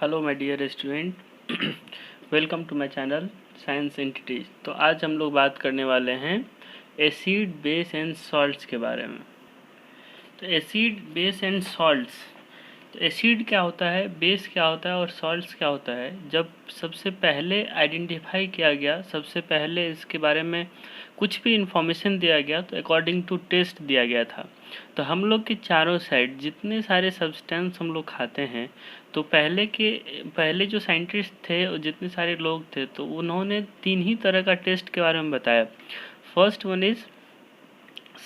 Hello my dear student, welcome to my channel science entities. तो आज हम लोग बात करने वाले हैं एसिड, बेस एंड सॉल्ट्स के बारे में। तो एसिड, बेस एंड सॉल्ट्स, तो एसिड क्या होता है, बेस क्या होता है और सॉल्ट्स क्या होता है। जब सबसे पहले आइडेंटिफाई किया गया, सबसे पहले इसके बारे में कुछ भी इंफॉर्मेशन दिया गया तो अकॉर्डिंग टू टेस्ट दिया गया था। तो हम लोग के चारों साइड जितने सारे सब्सटेंस हम लोग खाते हैं, तो पहले जो साइंटिस्ट थे और जितने सारे लोग थे, तो उन्होंने 3 ही तरह का टेस्ट के बारे में बताया। First one is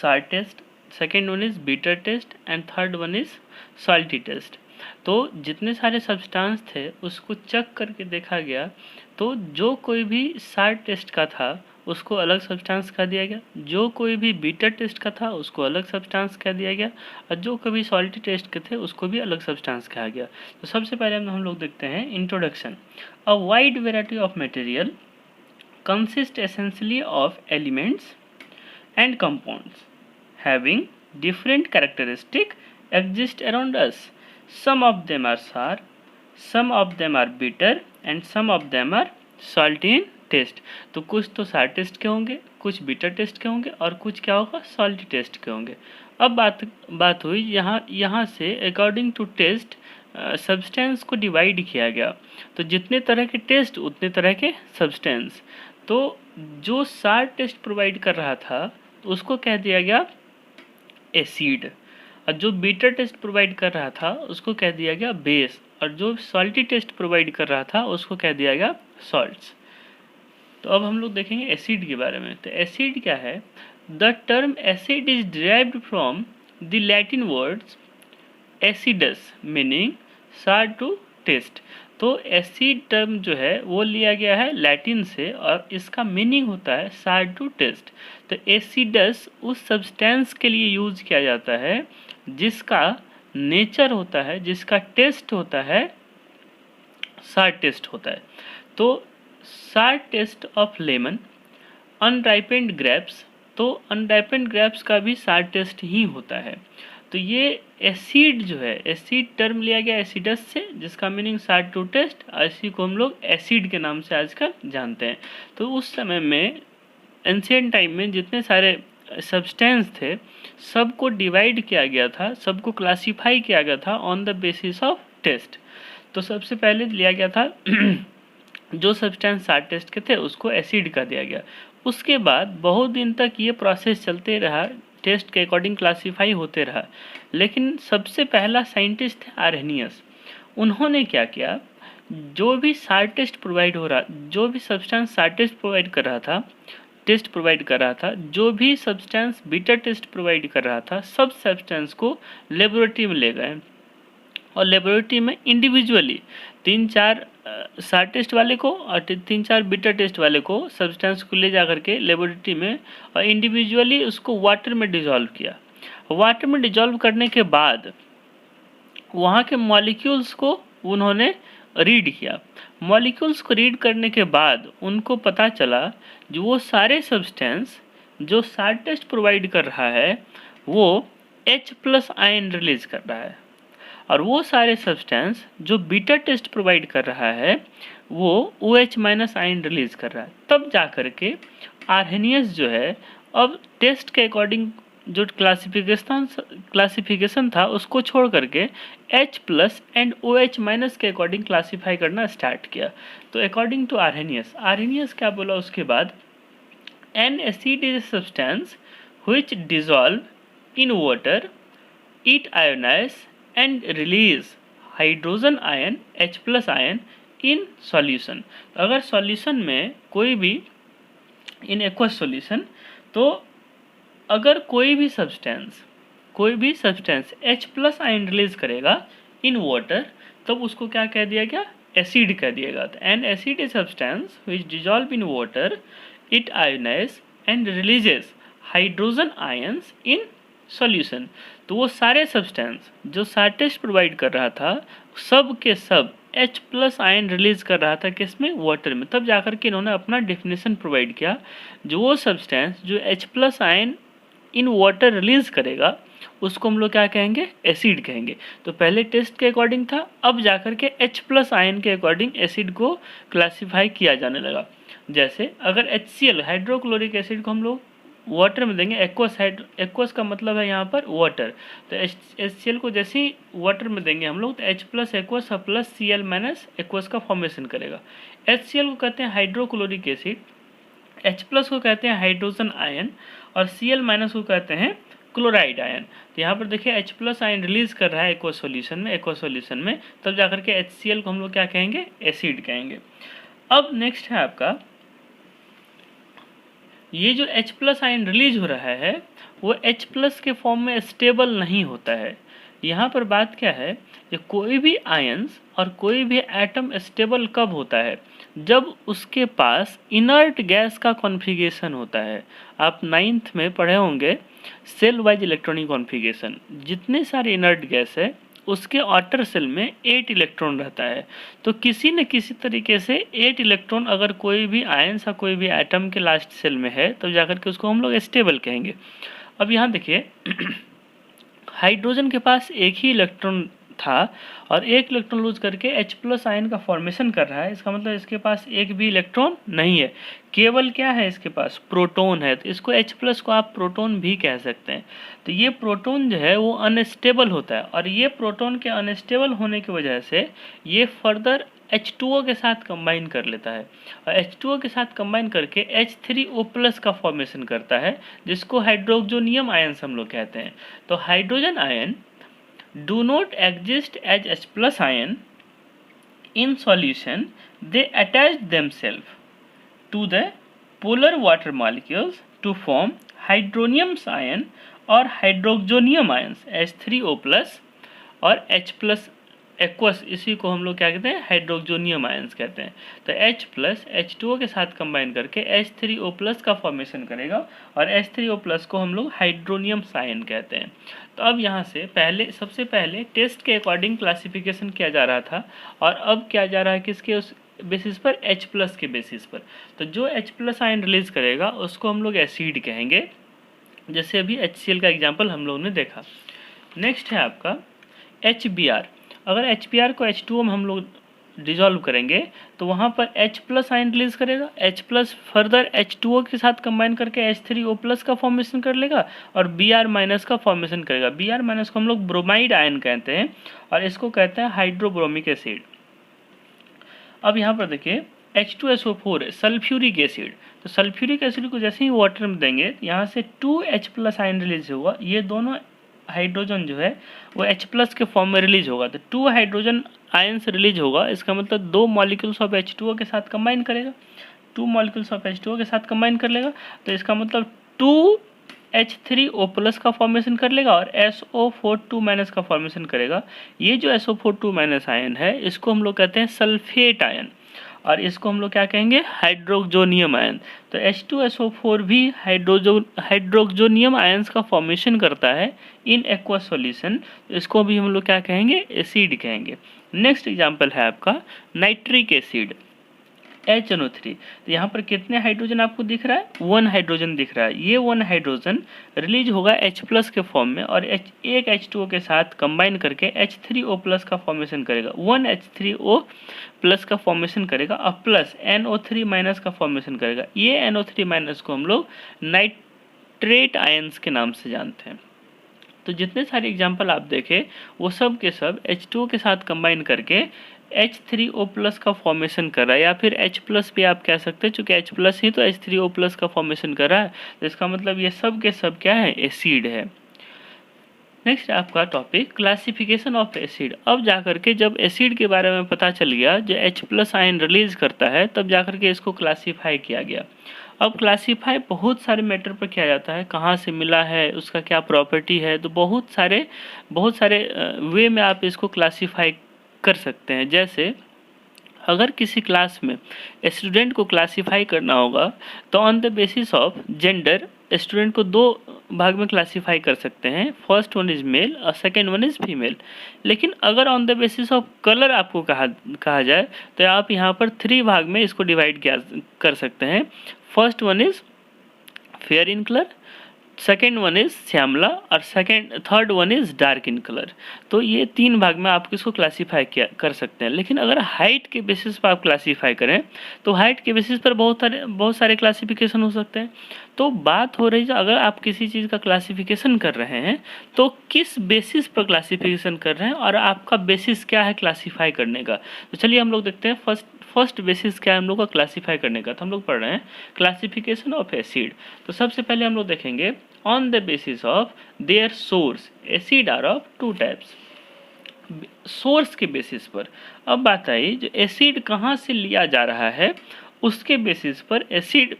sour taste, second one is bitter taste and third one is salty taste. तो जितने सारे सब्सटेंस थे उसको चेक करके देखा गया, तो जो कोई भी सार टेस्ट का था उसको अलग सब्सटेंस कह दिया गया, जो कोई भी बीटर टेस्ट का था उसको अलग सब्सटेंस कह दिया गया, और जो कभी सॉल्टी टेस्ट के थे उसको भी अलग सब्सटेंस कहा गया। तो सबसे पहले हम लोग देखते हैं introduction. A wide variety of material consist essentially of elements and compounds having different characteristic exist around us. Some of them are sour, some of them are bitter and some of them are salty in taste. तो कुछ तो सार test के होंगे, कुछ bitter taste के होंगे और कुछ क्या होगा, सॉल्टी टेस्ट के होंगे। अब बात हुई यहाँ से अकॉर्डिंग टू टेस्ट सब्सटेंस को डिवाइड किया गया। तो जितने तरह के टेस्ट उतने तरह के सब्सटेंस। तो जो सार टेस्ट प्रोवाइड कर रहा था उसको कह दिया गया एसिड, और जो बीटर टेस्ट प्रोवाइड कर रहा था उसको कह दिया गया बेस, और जो सॉल्टी टेस्ट प्रोवाइड कर रहा था उसको कह दिया गया सॉल्ट्स। तो अब हम लोग देखेंगे एसिड के बारे में। तो एसिड क्या है? The term acid is derived from the Latin words acidus meaning सार टू टेस्ट। तो एसिड टर्म जो है वो लिया गया है लैटिन से और इसका मीनिंग होता है सार टू टेस्ट। तो एसिडस उस सब्सटेंस के लिए यूज किया जाता है जिसका नेचर होता है, जिसका टेस्ट होता है सार टेस्ट होता है। तो सार टेस्ट ऑफ लेमन, अनराइपेंड ग्रेप्स, तो अनराइपेंड ग्रेप्स का भी सार टेस्ट ही होता है। तो ये एसिड जो है, एसिड टर्म लिया गया एसिडस से जिसका मीनिंग सार टू टेस्ट, इसी को हम लोग एसिड के नाम से आजकल जानते हैं। तो उस समय में एंशिएंट टाइम में जितने सारे सब्सटेंस थे सबको डिवाइड किया गया था, सबको क्लासीफाई किया गया था on the basis of taste. तो सबसे पहले लिया गया था जो सब्सटेंस सार टेस्ट के थे उसको एसिड का दिया गया। उसके बाद बहुत दिन तक ये प्रोसेस चलते रहा, टेस्ट के अकॉर्डिंग क्लासीफाई होते रहा। लेकिन सबसे पहला साइंटिस्ट थे आर्हेनियस। उन्होंने क्या किया, जो भी सार टेस्ट प्रोवाइड हो रहा, जो भी सब्सटेंस सार टेस्ट प्रोवाइड कर रहा था, टेस्ट प्रोवाइड कर रहा था, जो भी सब्सटेंस बीटा टेस्ट प्रोवाइड कर रहा था, सब सब्सटेंस को लेबोरेटरी में ले गए और लेबोरेटरी में इंडिविजुअली 3-4 सार टेस्ट वाले को और 3-4 बीटा टेस्ट वाले को सब्सटेंस को ले जा करके लेबोरेटरी में और इंडिविजुअली उसको वाटर में डिजॉल्व किया। वाटर में डिजॉल्व करने के बाद वहाँ के मॉलिक्यूल्स को उन्होंने रीड किया। मॉलिक्यूल्स को रीड करने के बाद उनको पता चला जो वो सारे सब्सटेंस जो सार टेस्ट प्रोवाइड कर रहा है वो H+ आयन रिलीज कर रहा है, और वो सारे सब्सटेंस जो बीटा टेस्ट प्रोवाइड कर रहा है वो OH- आयन रिलीज कर रहा है। तब जा कर के आर्हेनियस जो है अब टेस्ट के अकॉर्डिंग जो क्लासिफिकेशन था उसको छोड़ करके H+ एंड OH- के अकॉर्डिंग क्लासीफाई करना स्टार्ट किया। तो अकॉर्डिंग टू आर्हेनियस क्या बोला उसके बाद, an acid is a substance which dissolve in water, it ionise and release hydrogen ion H+ ion in solution। अगर सॉल्यूशन में कोई भी इन एक्वस सॉल्यूशन, तो अगर कोई भी सब्सटेंस H+ आयन रिलीज करेगा इन वाटर, तब उसको क्या कह दिया गया, एसिड कह दिएगा। तो N acid is substance which dissolve in water, it ionise and releases hydrogen ions in solution. तो वो सारे सब्सटेंस जो सार टेस्ट प्रोवाइड कर रहा था सब के सब H+ आयन रिलीज कर रहा था किसमें, वाटर में। तब जाकर के इन्होंने अपना डेफिनेशन प्रोवाइड किया, जो वो सब्सटेंस जो H+ ion in water release करेगा उसको हम लोग क्या कहेंगे, एसिड कहेंगे। तो पहले टेस्ट के अकॉर्डिंग था, अब जाकर के H+ आयन के अकॉर्डिंग एसिड को क्लासीफाई किया जाने लगा। जैसे अगर HCl हाइड्रोक्लोरिक एसिड को हम लोग वाटर में देंगे, एक्वस का मतलब है यहाँ पर वाटर, तो HCl को जैसे ही वाटर में देंगे हम लोग तो H+ aqueous plus Cl- aqueous का फॉर्मेशन करेगा। HCl को कहते हैं हाइड्रोक्लोरिक एसिड, H+ को कहते हैं हाइड्रोजन आयन और Cl- को कहते हैं क्लोराइड आयन। तो यहाँ पर देखिए H+ आयन रिलीज कर रहा है एक्वस सॉल्यूशन में, तब जाकर के HCl को हम लोग क्या कहेंगे, एसिड कहेंगे। अब नेक्स्ट है आपका, ये जो H+ आयन रिलीज हो रहा है वो H+ के फॉर्म में स्टेबल नहीं होता है। यहाँ पर बात क्या है कि कोई भी आयंस और कोई भी एटम स्टेबल कब होता है, जब उसके पास इनर्ट गैस का कॉन्फ़िगरेशन होता है। आप 9th में पढ़े होंगे सेल वाइज इलेक्ट्रॉनिक कॉन्फ़िगरेशन, जितने सारे इनर्ट गैस है उसके आउटर सेल में 8 इलेक्ट्रॉन रहता है। तो किसी न किसी तरीके से 8 इलेक्ट्रॉन अगर कोई भी आयंस या कोई भी एटम के लास्ट सेल में है तो जाकर के उसको हम लोग स्टेबल कहेंगे। अब यहाँ देखिए हाइड्रोजन के पास एक ही इलेक्ट्रॉन था और एक इलेक्ट्रॉन लूज करके H+ आयन का फॉर्मेशन कर रहा है, इसका मतलब इसके पास एक भी इलेक्ट्रॉन नहीं है, केवल क्या है इसके पास, प्रोटॉन है। तो इसको H+ को आप प्रोटॉन भी कह सकते हैं। तो ये प्रोटॉन जो है वो अनस्टेबल होता है और ये प्रोटॉन के अनस्टेबल होने की वजह से ये फर्दर H2O के साथ कंबाइन कर लेता है और H2O के साथ कंबाइन करके H3O+ का फॉर्मेशन करता है, जिसको हाइड्रोजोनियम आयन हम लोग कहते हैं। तो hydrogen ion do not exist as H+ ion in solution, they attach themselves to the polar water molecules to form hydronium ion or hydroxonium ions H3O+ और H+ एक्वस, इसी को हम लोग क्या कहते हैं, हाइड्रोक्सोनियम आयंस कहते हैं। तो H+ H2O के साथ कंबाइन करके H3O+ का फॉर्मेशन करेगा और H3O+ को हम लोग हाइड्रोनियम आयन कहते हैं। तो अब यहाँ से सबसे पहले टेस्ट के अकॉर्डिंग क्लासिफिकेशन किया जा रहा था और अब किया जा रहा है किसके, उस बेसिस पर H+ के बेसिस पर। तो जो H+ आयन रिलीज करेगा उसको हम लोग एसिड कहेंगे, जैसे अभी HCl का एग्जाम्पल हम लोगों ने देखा। नेक्स्ट है आपका HBr। अगर HBr को H2O में हम लोग डिजॉल्व करेंगे तो वहाँ पर H+ आयन रिलीज करेगा, H+ फर्दर H2O के साथ कंबाइन करके H3O+ का फॉर्मेशन कर लेगा और Br- का फॉर्मेशन करेगा। Br- को हम लोग ब्रोमाइड आयन कहते हैं और इसको कहते हैं हाइड्रोब्रोमिक एसिड। अब यहाँ पर देखिए H2SO4 सल्फ्यूरिक एसिड। तो सल्फ्यूरिक एसिड को जैसे ही वाटर में देंगे यहाँ से 2H+ आयन रिलीज होगा, ये दोनों हाइड्रोजन जो है वो H+ के फॉर्म में रिलीज होगा। तो 2 हाइड्रोजन आयंस रिलीज होगा, इसका मतलब 2 मॉलिक्यूल्स ऑफ H2O के साथ कंबाइन करेगा, 2 मॉलिक्यूल्स ऑफ H2O के साथ कंबाइन कर लेगा, तो इसका मतलब 2H3O+ का फॉर्मेशन कर लेगा और SO4 2- का फॉर्मेशन करेगा। ये जो SO4 2- आयन है इसको हम लोग कहते हैं सल्फेट आयन और इसको हम लोग क्या कहेंगे, हाइड्रोक्सोनियम आयन। तो H2SO4 भी हाइड्रोक्सोनियम आयंस का फॉर्मेशन करता है इन एक्वस सॉल्यूशन, इसको भी हम लोग क्या कहेंगे, एसिड कहेंगे। नेक्स्ट एग्जांपल है आपका नाइट्रिक एसिड HNO3। तो यहाँ पर कितने हाइड्रोजन आपको दिख रहा है, 1 हाइड्रोजन दिख रहा है। ये 1 हाइड्रोजन रिलीज होगा H+ के फॉर्म में और एक H2O के साथ कंबाइन करके H3O+ का फॉर्मेशन करेगा, 1 H3O+ का फॉर्मेशन करेगा और प्लस NO3- का फॉर्मेशन करेगा। ये NO3- को हम लोग नाइट्रेट आयंस के नाम से जानते हैं। तो जितने सारे एग्जाम्पल आप देखें वो सब के सब H2O के साथ कंबाइन करके H3O+ का फॉर्मेशन कर रहा है, या फिर H+ भी आप कह सकते हैं, चूँकि H+ ही तो H3O+ का फॉर्मेशन कर रहा है, तो इसका मतलब ये सब के सब क्या है, एसिड है। नेक्स्ट आपका टॉपिक क्लासिफिकेशन ऑफ एसिड। अब जाकर के जब एसिड के बारे में पता चल गया जो H+ आयन रिलीज करता है, तब जाकर के इसको क्लासीफाई किया गया। अब क्लासीफाई बहुत सारे मैटर पर किया जाता है, कहाँ से मिला है, उसका क्या प्रॉपर्टी है, तो बहुत सारे वे में आप इसको क्लासीफाई कर सकते हैं। जैसे अगर किसी क्लास में स्टूडेंट को क्लासीफाई करना होगा तो on the basis of gender student को 2 भाग में क्लासीफाई कर सकते हैं, फर्स्ट वन इज मेल और सेकेंड वन इज फीमेल। लेकिन अगर on the basis of colour आपको कहा जाए तो आप यहाँ पर 3 भाग में इसको डिवाइड कर सकते हैं। First one is fair in colour, second one is श्यामला और third one is dark in colour. तो ये 3 भाग में आप इसको क्लासीफाई कर सकते हैं। लेकिन अगर हाइट के बेसिस पर आप क्लासीफाई करें तो हाइट के बेसिस पर बहुत सारे क्लासिफिकेशन हो सकते हैं। तो बात हो रही है अगर आप किसी चीज़ का क्लासिफिकेशन कर रहे हैं तो किस बेसिस पर क्लासिफिकेशन कर रहे हैं और आपका बेसिस क्या है क्लासीफाई करने का। तो चलिए हम लोग देखते हैं फर्स्ट बेसिस क्या है हम लोग का क्लासीफाई करने का। तो हम लोग पढ़ रहे हैं क्लासिफिकेशन ऑफ एसिड। तो सबसे पहले हम लोग देखेंगे on the basis of their source acid are of 2 types. Source के बेसिस पर अब बात आई जो एसिड कहाँ से लिया जा रहा है उसके बेसिस पर एसिड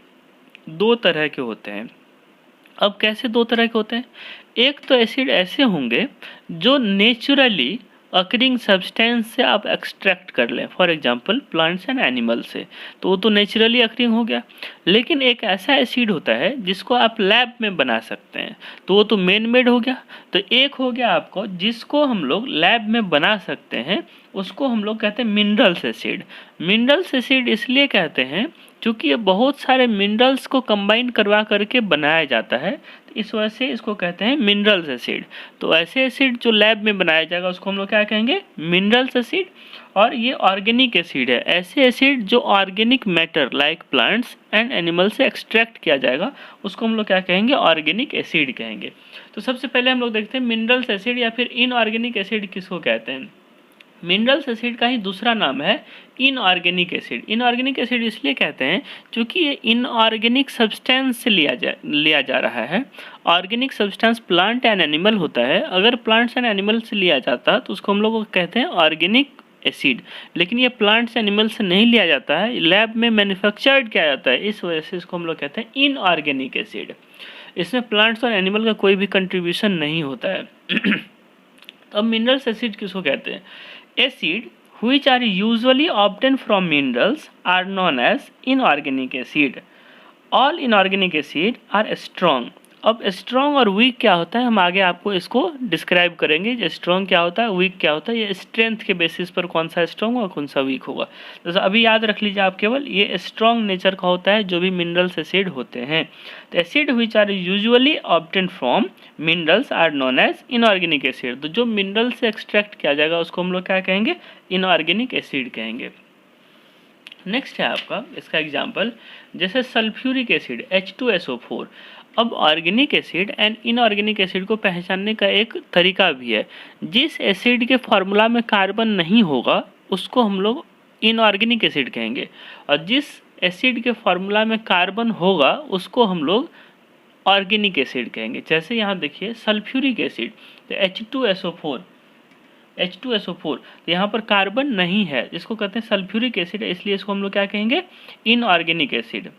2 तरह के होते हैं। अब कैसे 2 तरह के होते हैं? एक तो एसिड ऐसे होंगे जो नेचुरली अकरिंग सब्सटेंस से आप एक्सट्रैक्ट कर लें, for example plants and animal से, तो वो तो नेचुरली अकरिंग हो गया। लेकिन एक ऐसा एसिड होता है जिसको आप लैब में बना सकते हैं, तो वो तो मैन मेड हो गया। तो एक हो गया आपको जिसको हम लोग लैब में बना सकते हैं, उसको हम लोग कहते हैं मिनरल्स एसिड। मिनरल्स एसिड इसलिए कहते हैं क्योंकि ये बहुत सारे मिनरल्स को कंबाइन करवा करके बनाया जाता है, तो इस वजह से इसको कहते हैं मिनरल्स एसिड। तो ऐसे एसिड जो लैब में बनाया जाएगा उसको हम लोग क्या कहेंगे? Minerals acid. और ये ऑर्गेनिक एसिड है, ऐसे एसिड जो organic matter like plants and animal से एक्सट्रैक्ट किया जाएगा उसको हम लोग क्या कहेंगे? ऑर्गेनिक एसिड कहेंगे। तो सबसे पहले हम लोग देखते हैं मिनरल्स एसिड या फिर इनऑर्गेनिक एसिड किसको कहते हैं। मिनरल्स एसिड का ही दूसरा नाम है इनऑर्गेनिक एसिड। इनऑर्गेनिक एसिड इसलिए कहते हैं क्योंकि ये इनऑर्गेनिक सब्सटेंस से लिया जा रहा है। Organic substance plant and animal होता है, अगर प्लांट्स एंड एनिमल से लिया जाता तो उसको हम लोग कहते हैं ऑर्गेनिक एसिड। लेकिन ये प्लांट्स एनिमल से नहीं लिया जाता है, लैब में मैन्युफैक्चर्ड किया जाता है, इस वजह से इसको हम लोग कहते हैं इनऑर्गेनिक एसिड। इसमें प्लांट्स और एनिमल का कोई भी कंट्रीब्यूशन नहीं होता है। अब मिनरल्स एसिड किसको कहते हैं? Acid which are usually obtained from minerals are known as inorganic acid. All inorganic acid are strong. अब स्ट्रॉन्ग और वीक क्या होता है हम आगे आपको इसको डिस्क्राइब करेंगे। स्ट्रॉन्ग क्या होता है, वीक क्या होता है, ये स्ट्रेंथ के बेसिस पर कौन सा स्ट्रॉन्ग और कौन सा वीक होगा। तो अभी याद रख लीजिए आप, केवल ये स्ट्रॉन्ग नेचर का होता है जो भी मिनरल्स एसिड होते हैं। तो acid which are usually obtain from minerals are known as inorganic acid. तो जो मिनरल से एक्सट्रैक्ट किया जाएगा उसको हम लोग क्या कहेंगे? इनऑर्गेनिक एसिड कहेंगे। नेक्स्ट है आपका इसका एग्जाम्पल, जैसे सल्फ्यूरिक एसिड H2SO4। अब organic acid and inorganic acid को पहचानने का एक तरीका भी है। जिस एसिड के फार्मूला में कार्बन नहीं होगा उसको हम लोग इनऑर्गेनिक एसिड कहेंगे, और जिस एसिड के फार्मूला में कार्बन होगा उसको हम लोग ऑर्गेनिक एसिड कहेंगे। जैसे यहाँ देखिए सल्फ्यूरिक एसिड, तो H2SO4, तो यहाँ पर कार्बन नहीं है, इसको कहते हैं सल्फ्यूरिक एसिड, इसलिए इसको हम लोग क्या कहेंगे? Inorganic acid.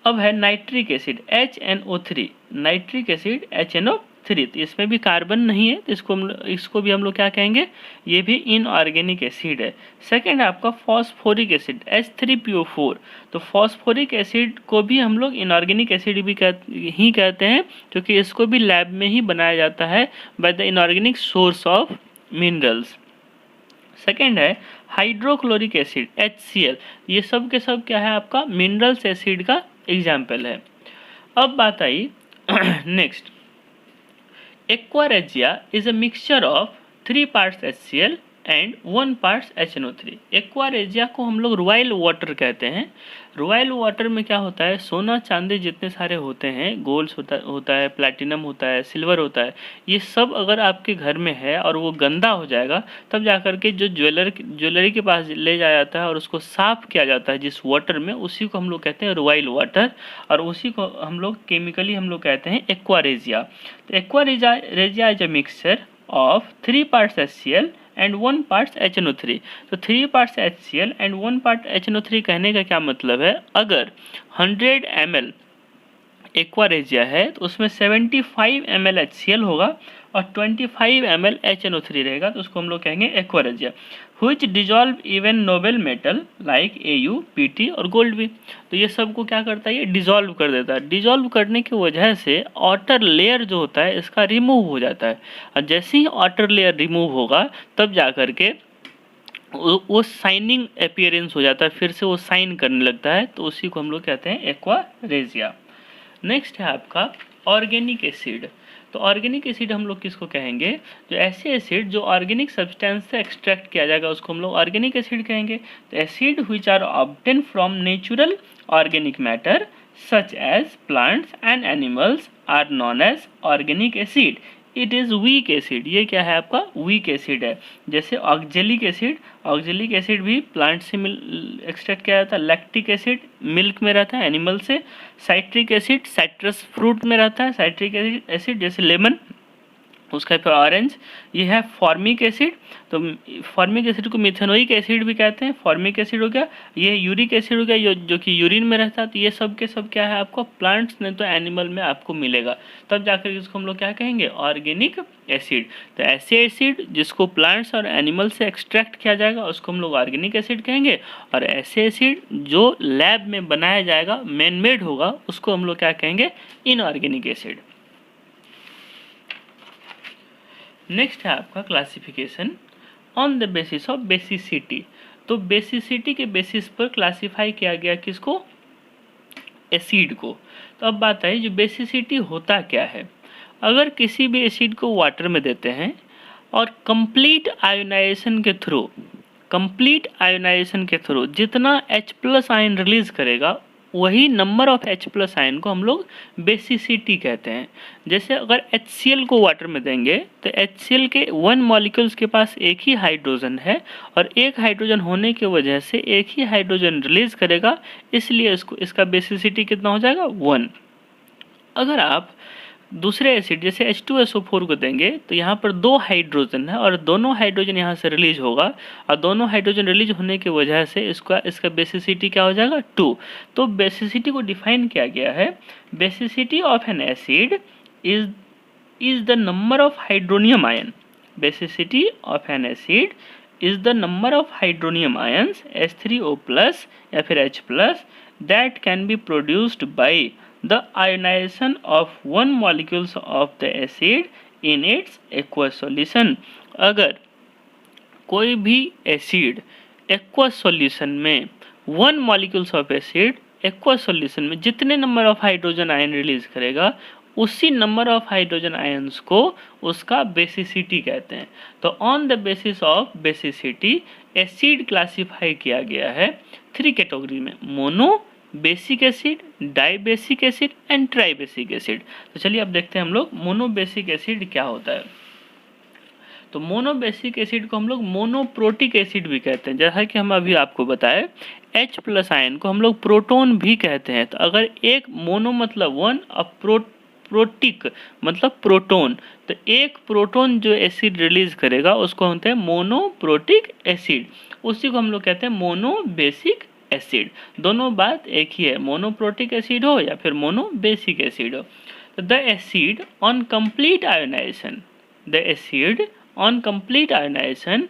अब है nitric acid HNO3, nitric acid HNO3, तो इसमें भी कार्बन नहीं है, तो इसको भी हम लोग क्या कहेंगे? ये भी इनऑर्गेनिक एसिड है। सेकंड है आपका फॉस्फोरिक एसिड H3PO4, तो फॉस्फोरिक एसिड को भी हम लोग इनऑर्गेनिक एसिड भी कहते हैं क्योंकि इसको भी लैब में ही बनाया जाता है by the inorganic source of minerals. Second है हाइड्रोक्लोरिक एसिड HCl, ये सब के सब क्या है आपका? मिनरल्स एसिड का एग्जाम्पल है। अब बात आई next, aqua regia is a mixture of 3 parts HCl and 1 part HNO3। Aqua regia को हम लोग रॉयल वाटर कहते हैं। रॉयल वाटर में क्या होता है? सोना चांदी जितने सारे होते हैं, गोल्ड होता है, प्लैटिनम होता है, सिल्वर होता है, ये सब अगर आपके घर में है और वो गंदा हो जाएगा तब जाकर के जो ज्वेलरी के पास ले जाया जाता है और उसको साफ किया जाता है जिस वाटर में, उसी को हम लोग कहते हैं रॉयल वाटर, और उसी को हम लोग केमिकली हम लोग कहते हैं एक्वा रेजिया। तो aqua regia is a mixture of 3 parts HCl and 1 part HNO3। तो 3 parts HCl and 1 part HNO3 कहने का क्या मतलब है? अगर 100 ml एक्वा रेजिया है तो उसमें 75 ml HCl होगा और 25 ml HNO3 रहेगा, तो उसको हम लोग कहेंगे aqua regia. which dissolve even noble metal like AU, PT और गोल्ड भी। तो ये सब को क्या करता है? ये डिजॉल्व कर देता है। डिजॉल्व करने की वजह से आउटर लेयर जो होता है इसका रिमूव हो जाता है, और जैसे ही आउटर लेयर रिमूव होगा तब जा कर के वो शाइनिंग अपीयरेंस हो जाता है, फिर से वो शाइन करने लगता है, तो उसी को हम लोग कहते हैं एक्वा रेजिया। नेक्स्ट है आपका ऑर्गेनिक एसिड। तो ऑर्गेनिक एसिड हम लोग किसको कहेंगे? जो ऐसे एसिड जो ऑर्गेनिक सब्सटेंस से एक्सट्रैक्ट किया जाएगा उसको हम लोग ऑर्गेनिक एसिड कहेंगे। तो acid which are obtain from natural organic matter such as plants and animals are known as organic acid. It is weak acid. ये क्या है आपका? वीक एसिड है। जैसे ऑक्जेलिक एसिड, ऑक्जेलिक एसिड भी प्लांट से एक्सट्रैक्ट किया जाता है। लैक्टिक एसिड मिल्क में रहता है एनिमल से। साइट्रिक एसिड साइट्रस फ्रूट में रहता है। साइट्रिक एसिड जैसे लेमन, उसका फिर ऑरेंज। ये है फॉर्मिक एसिड। तो फॉर्मिक एसिड को मिथेनोइक एसिड भी कहते हैं। फॉर्मिक एसिड हो गया, ये यूरिक एसिड हो गया जो कि यूरिन में रहता है। तो ये सब के सब क्या है आपको? प्लांट्स नहीं तो एनिमल में आपको मिलेगा, तब जाकर इसको हम लोग क्या कहेंगे? Organic acid. तो ऐसे एसिड जिसको प्लांट्स और एनिमल से एक्सट्रैक्ट किया जाएगा उसको हम लोग ऑर्गेनिक एसिड कहेंगे। और ऐसे एसिड जो लैब में बनाया जाएगा, मैन मेड होगा, उसको हम लोग क्या कहेंगे? Inorganic acid. नेक्स्ट है आपका classification on the basis of basicity. तो बेसिसिटी के बेसिस पर क्लासिफाई किया गया किसको? एसिड को। तो अब बात है जो बेसिसिटी होता क्या है। अगर किसी भी एसिड को वाटर में देते हैं और कंप्लीट आयोनाइजेशन के थ्रू जितना H+ आयन रिलीज करेगा वही नंबर ऑफ H+ आयन को हम लोग बेसिसिटी कहते हैं। जैसे अगर HCl को वाटर में देंगे तो HCl के 1 मॉलिक्यूल्स के पास एक ही हाइड्रोजन है और एक हाइड्रोजन होने की वजह से एक ही हाइड्रोजन रिलीज करेगा, इसलिए इसका बेसिसिटी कितना हो जाएगा? 1। अगर आप दूसरे एसिड जैसे H2SO4 को देंगे तो यहाँ पर 2 हाइड्रोजन है और दोनों हाइड्रोजन यहाँ से रिलीज होगा और दोनों हाइड्रोजन रिलीज होने की वजह से इसका बेसिसिटी क्या हो जाएगा? 2। तो बेसिसिटी को डिफाइन किया गया है, basicity of N acid is the number of hydronium ion. Basicity of N acid is the number of hydronium ions H3O+ या फिर H+ that can be produced by the ionization of one molecules of the acid in its aqueous solution। अगर कोई भी acid aqueous solution में 1 molecules of acid aqueous solution में जितने number of hydrogen ion release करेगा उसी number of hydrogen ions को उसका बेसिसिटी कहते हैं। तो on the basis of basicity acid classify किया गया है 3 कैटेगरी में: monobasic acid, dibasic acid and tribasic acid. तो चलिए अब देखते हैं हम लोग मोनो बेसिक एसिड क्या होता है। तो मोनो बेसिक एसिड को हम लोग मोनोप्रोटिक एसिड भी कहते हैं। जैसा कि हम अभी आपको बताए H+ आयन को हम लोग प्रोटोन भी कहते हैं। तो अगर एक मोनो मतलब 1 और प्रोटिक मतलब प्रोटोन, तो एक प्रोटोन जो एसिड रिलीज करेगा उसको होते हैं मोनोप्रोटिक एसिड, उसी को हम लोग कहते हैं मोनो बेसिक एसिड। दोनों बात एक ही है, मोनोप्रोटिक एसिड हो या फिर मोनो बेसिक एसिड हो। तो the acid on complete ionisation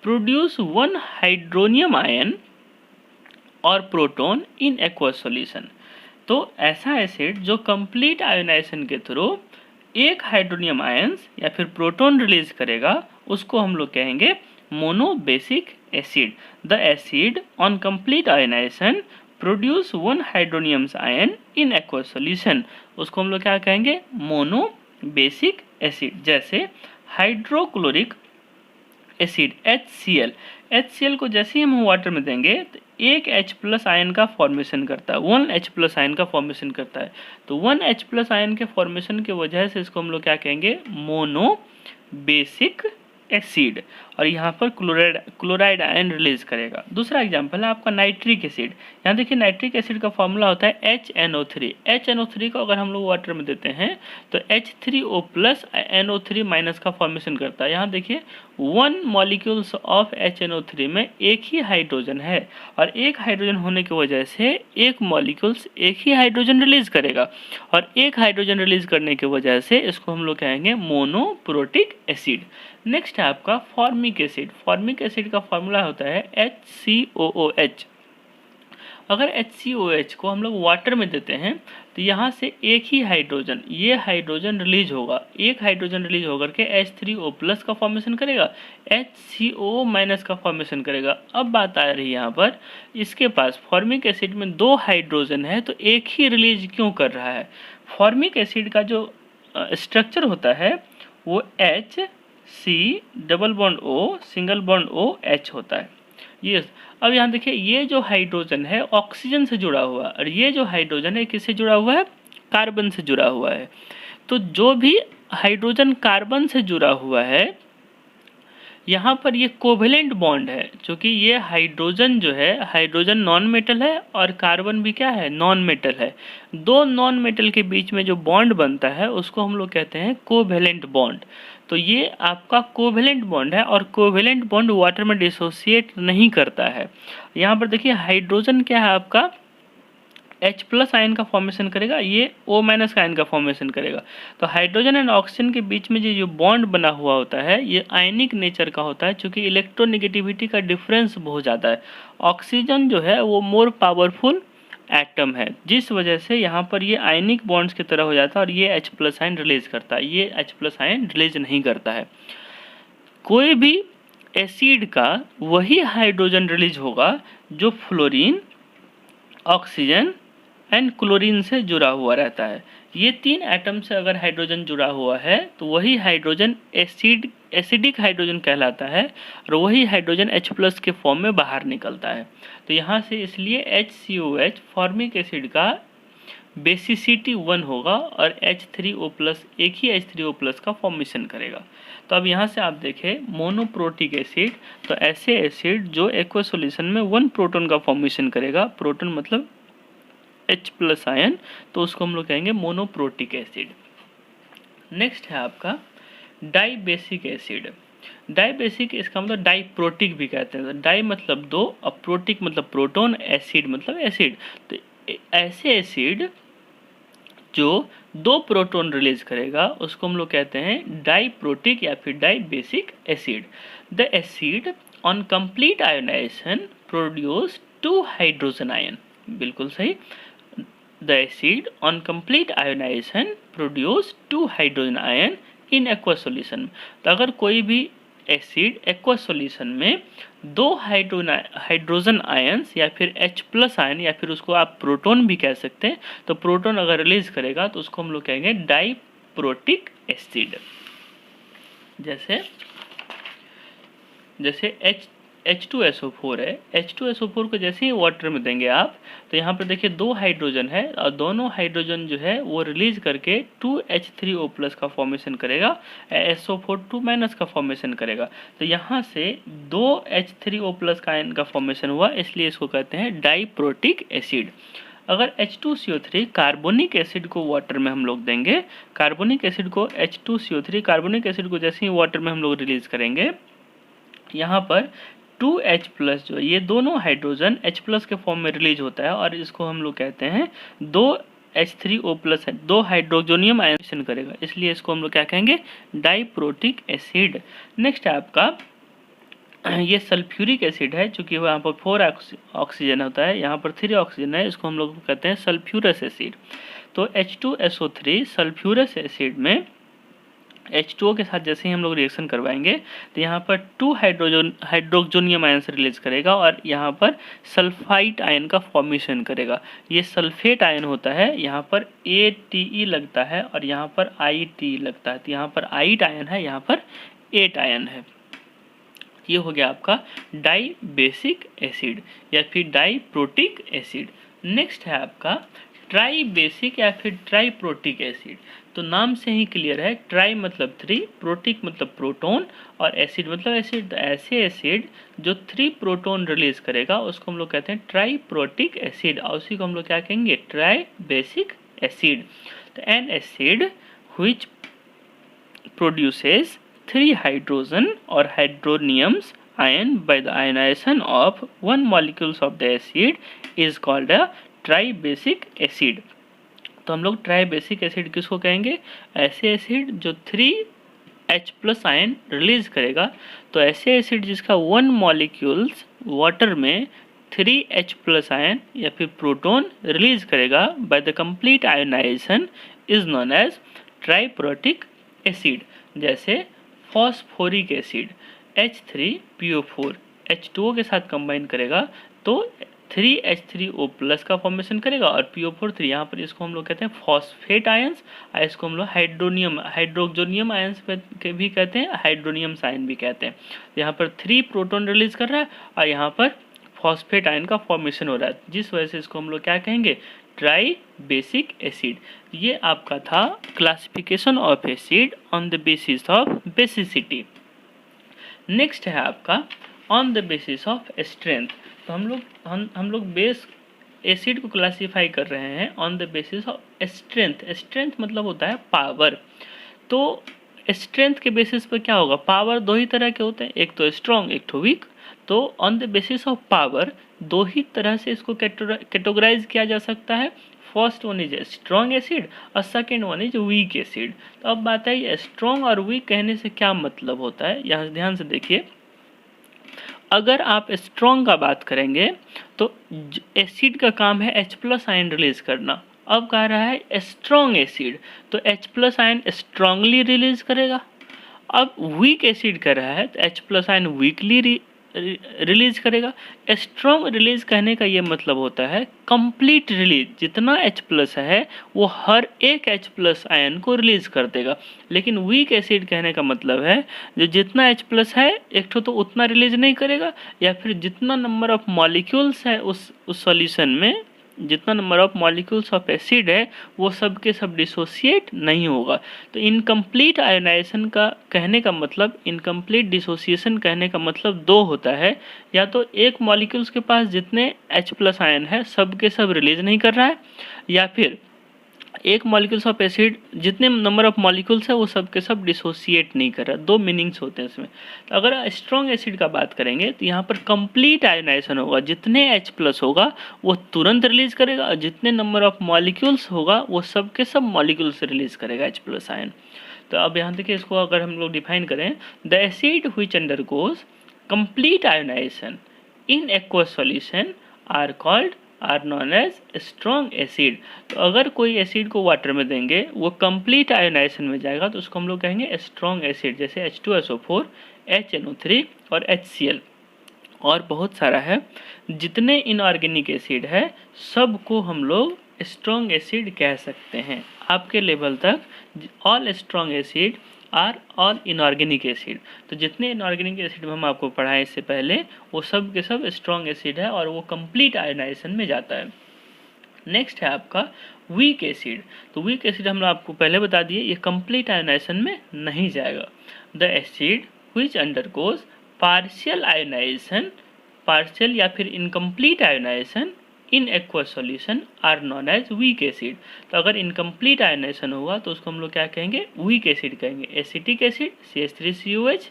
produce 1 hydronium ion और प्रोटोन इन एक्वस सॉल्यूशन। तो ऐसा एसिड जो कंप्लीट आयोनाइजेशन के थ्रू एक हाइड्रोनियम आयंस या फिर प्रोटोन रिलीज करेगा उसको हम लोग कहेंगे monobasic acid. The acid on complete ionization produce 1 hydronium ion in aqueous solution। उसको हम लोग क्या कहेंगे? Monobasic acid. जैसे हाइड्रोक्लोरिक एसिड HCl को जैसे ही हम वाटर में देंगे तो एक H+ आयन का फॉर्मेशन करता है, 1 H+ आयन का फॉर्मेशन करता है। तो 1 H+ आयन के फॉर्मेशन की वजह से इसको हम लोग क्या कहेंगे? Monobasic acid. और यहाँ पर क्लोराइड आयन रिलीज करेगा। दूसरा एग्जांपल है आपका नाइट्रिक एसिड। यहाँ देखिए नाइट्रिक एसिड का फॉर्मूला होता है HNO3। HNO3 को अगर हम लोग वाटर में देते हैं तो H3O+ NO3- का फॉर्मेशन करता है। यहाँ देखिए 1 मॉलिक्यूल्स ऑफ HNO3 में एक ही हाइड्रोजन है और एक हाइड्रोजन होने की वजह से एक मॉलिक्यूल्स एक ही हाइड्रोजन रिलीज करेगा और एक हाइड्रोजन रिलीज करने की वजह से इसको हम लोग कहेंगे मोनोप्रोटिक एसिड। नेक्स्ट है आपका फॉर्मिक एसिड। फॉर्मिक एसिड का फॉर्मूला होता है HCOOH। अगर HCOH को हम लोग वाटर में देते हैं तो यहाँ से एक ही हाइड्रोजन, ये हाइड्रोजन रिलीज होगा, एक हाइड्रोजन रिलीज होकर के H3O+ का फॉर्मेशन करेगा, HCO- का फॉर्मेशन करेगा। अब बात आ रही है यहाँ पर, इसके पास फॉर्मिक एसिड में 2 हाइड्रोजन है तो एक ही रिलीज क्यों कर रहा है? फॉर्मिक एसिड का जो स्ट्रक्चर होता है वो H C double bond O single bond OH होता है। ये अब यहाँ देखिए, ये जो हाइड्रोजन है ऑक्सीजन से जुड़ा हुआ है और ये जो हाइड्रोजन है किससे जुड़ा हुआ है, कार्बन से जुड़ा हुआ है। तो जो भी हाइड्रोजन कार्बन से जुड़ा हुआ है यहाँ पर ये कोवेलेंट बॉन्ड है, क्योंकि ये हाइड्रोजन जो है, हाइड्रोजन नॉन मेटल है और कार्बन भी क्या है, नॉन मेटल है। दो नॉन मेटल के बीच में जो बॉन्ड बनता है उसको हम लोग कहते हैं कोवेलेंट बॉन्ड। तो ये आपका कोवेलेंट बॉन्ड है और कोवेलेंट बॉन्ड वाटर में डिसोसिएट नहीं करता है। यहाँ पर देखिए हाइड्रोजन क्या है आपका H प्लस आयन का फॉर्मेशन करेगा, ये O माइनस का आयन का फॉर्मेशन करेगा। तो हाइड्रोजन एंड ऑक्सीजन के बीच में जो बॉन्ड बना हुआ होता है ये आयनिक नेचर का होता है, क्योंकि इलेक्ट्रोनेगेटिविटी का डिफरेंस बहुत ज़्यादा है। ऑक्सीजन जो है वो मोर पावरफुल एटम है, जिस वजह से यहाँ पर ये आयनिक बॉन्ड्स की तरह हो जाता है और ये H प्लस आयन रिलीज करता है, ये H प्लस आयन रिलीज नहीं करता है। कोई भी एसिड का वही हाइड्रोजन रिलीज होगा जो फ्लोरीन, ऑक्सीजन एंड क्लोरीन से जुड़ा हुआ रहता है। ये तीन एटम से अगर हाइड्रोजन जुड़ा हुआ है तो वही हाइड्रोजन एसिडिक हाइड्रोजन कहलाता है और वही हाइड्रोजन H प्लस के फॉर्म में बाहर निकलता है। तो यहाँ से इसलिए HCOH फॉर्मिक एसिड का बेसिसिटी 1 होगा और H3O प्लस एक ही H3O प्लस का फॉर्मेशन करेगा। तो अब यहाँ से आप देखें मोनोप्रोटिक एसिड, तो ऐसे एसिड जो एक्वा सॉल्यूशन में 1 प्रोटॉन का फॉर्मेशन करेगा, प्रोटॉन मतलब H प्लस आयन, तो उसको हम लोग कहेंगे मोनोप्रोटिक एसिड। नेक्स्ट है आपका डाइबेसिक एसिड। डाइबेसिक इसका मतलब डाइप्रोटिक भी कहते हैं। डाई मतलब दो और प्रोटिक मतलब प्रोटॉन, एसिड मतलब एसिड। तो ऐसे एसिड जो दो प्रोटॉन रिलीज करेगा उसको हम लोग कहते हैं डाइप्रोटिक या फिर dibasic acid. The acid on complete ionisation produce 2 hydrogen ion, बिल्कुल सही। The acid on complete ionization produce 2 hydrogen ion in aqueous solution। तो अगर कोई भी एसिड एक्वा सॉल्यूशन में 2 हाइड्रोजन आयंस या फिर H प्लस आयन या फिर उसको आप प्रोटॉन भी कह सकते हैं, तो प्रोटॉन अगर रिलीज करेगा तो उसको हम लोग कहेंगे डाइप्रोटिक एसिड। जैसे H2SO4 है, H2SO4 को जैसे ही वाटर में देंगे आप तो यहाँ पर देखिए 2 हाइड्रोजन है और दोनों हाइड्रोजन जो है वो रिलीज करके 2H3O प्लस का फॉर्मेशन करेगा, SO4 2 माइनस का फॉर्मेशन करेगा। तो यहाँ से 2H3O प्लस का आयन का फॉर्मेशन हुआ, इसलिए इसको कहते हैं डाइप्रोटिक एसिड। अगर H2CO3 कार्बोनिक एसिड को वाटर में हम लोग देंगे, कार्बोनिक एसिड को H2CO3 कार्बोनिक एसिड को जैसे ही वाटर में हम लोग रिलीज करेंगे, यहाँ पर 2H प्लस जो ये दोनों हाइड्रोजन H प्लस के फॉर्म में रिलीज होता है और इसको हम लोग कहते हैं 2H3O प्लस है, 2 हाइड्रोजोनियम आयन करेगा, इसलिए इसको हम लोग क्या कहेंगे, डाइप्रोटिक एसिड। नेक्स्ट है आपका ये सल्फ्यूरिक एसिड है, चूंकि वहाँ पर 4 ऑक्सीजन होता है, यहाँ पर 3 ऑक्सीजन है, इसको हम लोग कहते हैं सल्फ्यूरस एसिड। तो H2SO3 सल्फ्यूरस एसिड में H2O के साथ जैसे ही हम लोग रिएक्शन करवाएंगे तो यहाँ पर 2 हाइड्रोजोनियम आयन से रिलीज करेगा और यहाँ पर सल्फाइट आयन का फॉर्मेशन करेगा। ये सल्फेट आयन होता है, यहाँ पर ATE लगता है और यहाँ पर ITE लगता है। तो यहाँ पर 8 आयन है, यहाँ पर 8 आयन है। ये हो गया आपका डाइबेसिक एसिड या फिर डाइप्रोटिक एसिड। नेक्स्ट है आपका ट्राइबेसिक या फिर ट्राइप्रोटिक एसिड। तो नाम से ही क्लियर है, ट्राई मतलब 3, प्रोटिक मतलब प्रोटॉन और एसिड मतलब एसिड। तो ऐसे एसिड जो 3 प्रोटॉन रिलीज करेगा उसको हम लोग कहते हैं ट्राइप्रोटिक एसिड और उसी को हम लोग क्या कहेंगे, ट्राइबेसिक एसिड। तो N acid which produces 3 hydrogen और हाइड्रोनियम्स ion by the ionization of 1 molecules of the acid is called a tribasic acid. तो हम लोग ट्राइबेसिक एसिड किसको कहेंगे, ऐसे एसिड जो 3H प्लस आयन रिलीज करेगा। तो ऐसे एसिड जिसका 1 मॉलिक्यूल्स वाटर में 3H प्लस आयन या फिर प्रोटॉन रिलीज करेगा by the complete ionisation is known as triprotic acid. जैसे फॉस्फोरिक एसिड H3PO4 H2O के साथ कंबाइन करेगा तो 3H3O+ का फॉर्मेशन करेगा और PO4 3। यहाँ पर इसको हम लोग कहते हैं फॉस्फेट आयंस, और इसको हम लोग हाइड्रोजोनियम आयंस के भी कहते हैं, हाइड्रोनियम आयन भी कहते हैं। यहाँ पर 3 प्रोटॉन रिलीज कर रहा है और यहाँ पर फॉस्फेट आयन का फॉर्मेशन हो रहा है, जिस वजह से इसको हम लोग क्या कहेंगे, ट्राई बेसिक एसिड। ये आपका था classification of acid on the basis of basicity. Next है आपका on the basis of strength. तो हम लोग बेस एसिड को क्लासीफाई कर रहे हैं on the basis of strength. Strength मतलब होता है पावर। तो स्ट्रेंथ के बेसिस पर क्या होगा, पावर दो ही तरह के होते हैं, एक तो स्ट्रॉन्ग एक तो वीक। तो on the basis of power दो ही तरह से इसको कैटेगराइज किया जा सकता है। First one is strong acid और second one is weak acid. तो अब बात है स्ट्रॉन्ग और वीक कहने से क्या मतलब होता है, यहाँ ध्यान से देखिए। अगर आप स्ट्रॉन्ग का बात करेंगे तो एसिड का काम है H+ आयन रिलीज करना। अब कह रहा है स्ट्रॉन्ग एसिड, तो H+ आयन स्ट्रांगली रिलीज करेगा। अब वीक एसिड कर रहा है तो H+ आयन वीकली रिलीज करेगा। स्ट्रॉन्ग रिलीज कहने का ये मतलब होता है कंप्लीट रिलीज, जितना H+ है वो हर एक H+ आयन को रिलीज कर देगा। लेकिन वीक एसिड कहने का मतलब है जो जितना H+ है एक तो उतना रिलीज नहीं करेगा, या फिर जितना नंबर ऑफ मॉलिक्यूल्स है उस सॉल्यूशन में, जितना number of molecules of acid है वो सब के सब डिसोसिएट नहीं होगा। तो इनकम्प्लीट आयोनाइजेशन का कहने का मतलब, इनकम्प्लीट डिसोसिएशन कहने का मतलब दो होता है, या तो एक मॉलिक्यूल्स के पास जितने H+ आयन है सब के सब रिलीज नहीं कर रहा है, या फिर एक मॉलिक्यूल्स ऑफ एसिड जितने नंबर ऑफ मॉलिक्यूल्स है वो सब के सब डिसोसिएट नहीं कर रहा। दो मीनिंग्स होते हैं इसमें। तो अगर स्ट्रॉन्ग एसिड का बात करेंगे तो यहाँ पर कंप्लीट आयोनाइजेशन होगा, जितने H+ होगा वो तुरंत रिलीज करेगा, और जितने नंबर ऑफ मॉलिक्यूल्स होगा वो सब के सब मॉलिक्यूल्स रिलीज करेगा H+ आयन। तो अब यहाँ देखिए, इसको अगर हम लोग डिफाइन करें, the acid which undergoes complete ionisation in aqueous solution are known as strong acid. तो अगर कोई एसिड को वाटर में देंगे वो कंप्लीट आयोनाइजेशन में जाएगा तो उसको हम लोग कहेंगे स्ट्रॉन्ग एसिड, जैसे H2SO4, HNO3 और HCl और बहुत सारा है। जितने इनऑर्गेनिक एसिड है सबको हम लोग स्ट्रॉन्ग एसिड कह सकते हैं। आपके लेवल तक all strong acid are all inorganic acid. तो जितने इनऑर्गेनिक एसिड हम आपको पढ़ाएं इससे पहले वो सब के सब स्ट्रॉन्ग एसिड है और वो कंप्लीट आयोनाइजेशन में जाता है। नेक्स्ट है आपका वीक एसिड। तो वीक एसिड हम आपको पहले बता दिए ये कंप्लीट आयोनाइजेशन में नहीं जाएगा। The acid which undergoes partial ionisation, partial या फिर incomplete ionisation in aqueous solution are known as weak acid. तो अगर इनकम्प्लीट आयोनाइजेशन होगा तो उसको हम लोग क्या कहेंगे, वीक एसिड कहेंगे। Acetic acid CH3COH,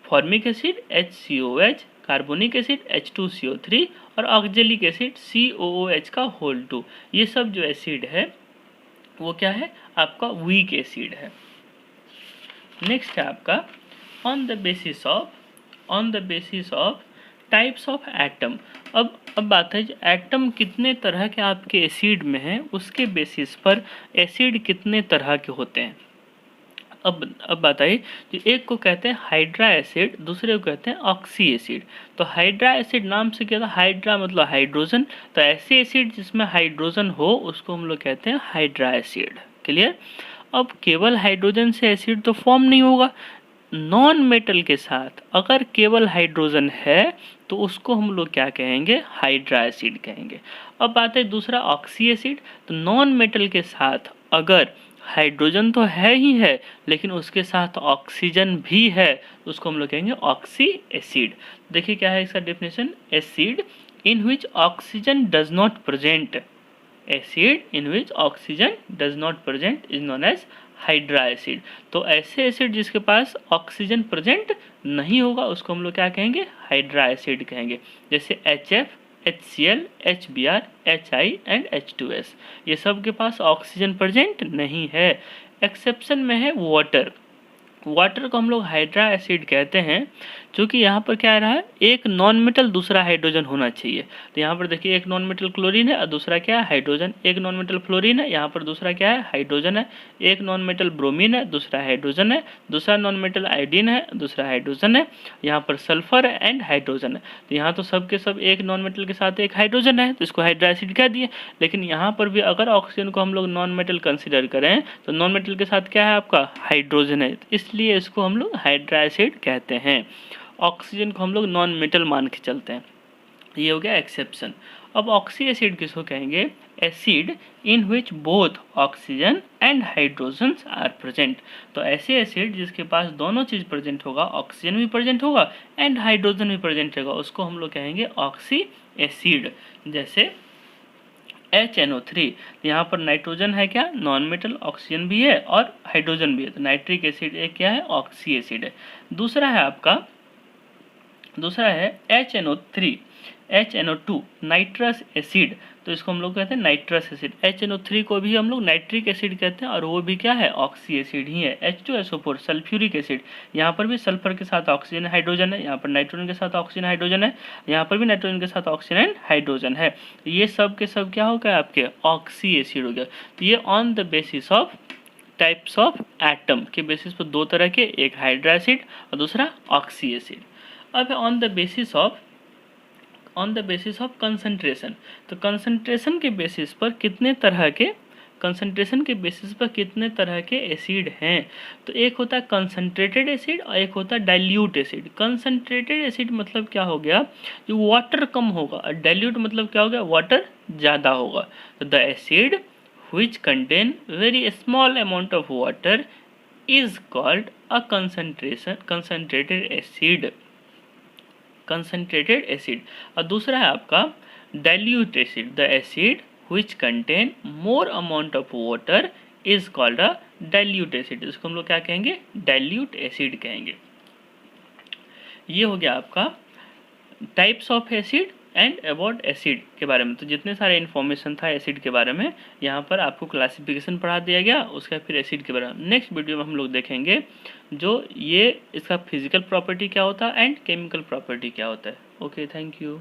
formic acid HCOH, carbonic acid H2CO3 और ऑक्जेलिक एसिड COOH का होल 2। ये सब जो एसिड है वो क्या है, आपका वीक एसिड है। नेक्स्ट है आपका on the basis of types of atom. अब बात है एटम कितने तरह के आपके एसिड में हैं उसके बेसिस पर एसिड कितने तरह के होते हैं। अब बताइए, जो एक को कहते हैं हाइड्रा एसिड, दूसरे को कहते हैं ऑक्सी एसिड। तो हाइड्रा एसिड नाम से क्या था, हाइड्रा मतलब हाइड्रोजन, तो ऐसे एसिड जिसमें हाइड्रोजन हो उसको हम लोग कहते हैं हाइड्रा एसिड। क्लियर। अब केवल हाइड्रोजन से एसिड तो फॉर्म नहीं होगा, नॉन मेटल के साथ अगर केवल हाइड्रोजन है तो उसको हम लोग क्या कहेंगे, हाइड्रा एसिड कहेंगे। अब बात है दूसरा ऑक्सी एसिड। तो नॉन मेटल के साथ अगर हाइड्रोजन तो है ही है लेकिन उसके साथ ऑक्सीजन भी है तो उसको हम लोग कहेंगे ऑक्सी एसिड। देखिए क्या है इसका definition, acid in which oxygen does not present, acid in which oxygen does not present is known as hydra acid. तो ऐसे एसिड जिसके पास ऑक्सीजन प्रेजेंट नहीं होगा उसको हम लोग क्या कहेंगे, हाइड्रा एसिड कहेंगे। जैसे HF, HCl, HBr, HI and H2S, ये सब के पास ऑक्सीजन प्रेजेंट नहीं है। एक्सेप्शन में है वाटर। वाटर को हम लोग हाइड्रा एसिड कहते हैं, क्योंकि यहाँ पर क्या आ रहा है, एक नॉन मेटल दूसरा हाइड्रोजन होना चाहिए। तो यहाँ पर देखिए एक नॉन मेटल क्लोरीन है और दूसरा क्या है, हाइड्रोजन। एक नॉन मेटल फ्लोरीन है, यहाँ पर दूसरा क्या है, हाइड्रोजन है। एक नॉन मेटल ब्रोमीन है, दूसरा हाइड्रोजन है। दूसरा नॉन मेटल आयोडीन है, दूसरा हाइड्रोजन है। यहाँ पर सल्फर एंड हाइड्रोजन है। तो यहाँ तो सब के सब एक नॉन मेटल के साथ एक हाइड्रोजन है, तो इसको हाइड्रा एसिड कह दिए। लेकिन यहाँ पर भी अगर ऑक्सीजन को हम लोग नॉन मेटल कंसिडर करें तो नॉन मेटल के साथ क्या है आपका, हाइड्रोजन है, इसलिए इसको हम लोग हाइड्रा एसिड कहते हैं। ऑक्सीजन को हम लोग नॉन मेटल मान के चलते हैं, ये हो गया एक्सेप्शन। अब ऑक्सी एसिड किसको कहेंगे, acid in which both oxygen and hydrogen are present. तो ऐसे एसिड जिसके पास दोनों चीज प्रेजेंट होगा, ऑक्सीजन भी प्रेजेंट होगा एंड हाइड्रोजन भी प्रेजेंट होगा, उसको हम लोग कहेंगे ऑक्सी एसिड। जैसे HNO3, यहाँ पर नाइट्रोजन है क्या, नॉन मेटल, ऑक्सीजन भी है और हाइड्रोजन भी है, तो नाइट्रिक एसिड एक क्या है, ऑक्सी एसिड है। दूसरा है HNO2 नाइट्रस एसिड, तो इसको हम लोग कहते हैं नाइट्रस एसिड। HNO3 को भी हम लोग नाइट्रिक एसिड कहते हैं और वो भी क्या है, ऑक्सी एसिड ही है। H2SO4 सल्फ्यूरिक एसिड, यहाँ पर भी सल्फर के साथ ऑक्सीजन हाइड्रोजन है, यहाँ पर नाइट्रोजन के साथ ऑक्सीजन हाइड्रोजन है, यहाँ पर भी नाइट्रोजन के साथ ऑक्सीजन हाइड्रोजन है। ये सब के सब क्या हो गया आपके, ऑक्सी एसिड हो गया। तो ये on the basis of types of atom के बेसिस पर दो तरह के, एक हाइड्रा एसिड और दूसरा ऑक्सी एसिड। अब on the basis of concentration, तो कंसंट्रेशन के बेसिस पर कितने तरह के एसिड हैं। तो एक होता है कंसंट्रेटेड एसिड और एक होता है डाइल्यूट एसिड। कंसंट्रेटेड एसिड मतलब क्या हो गया, जो वाटर कम होगा, और डाइल्यूट मतलब क्या हो गया, वाटर ज़्यादा होगा। तो the acid which contain very small amount of water is called a concentrated acid। और दूसरा है आपका dilute acid, the acid which contain more amount of water is called a dilute acid। इसको हम लोग क्या कहेंगे, dilute acid कहेंगे। ये हो गया आपका types of acid and about acid के बारे में। तो जितने सारे इन्फॉर्मेशन था एसिड के बारे में, यहाँ पर आपको क्लासिफिकेशन पढ़ा दिया गया, उसका फिर एसिड के बारे में नेक्स्ट वीडियो में हम लोग देखेंगे, जो ये इसका फिजिकल प्रॉपर्टी क्या होता है एंड केमिकल प्रॉपर्टी क्या होता है। Okay, thank you.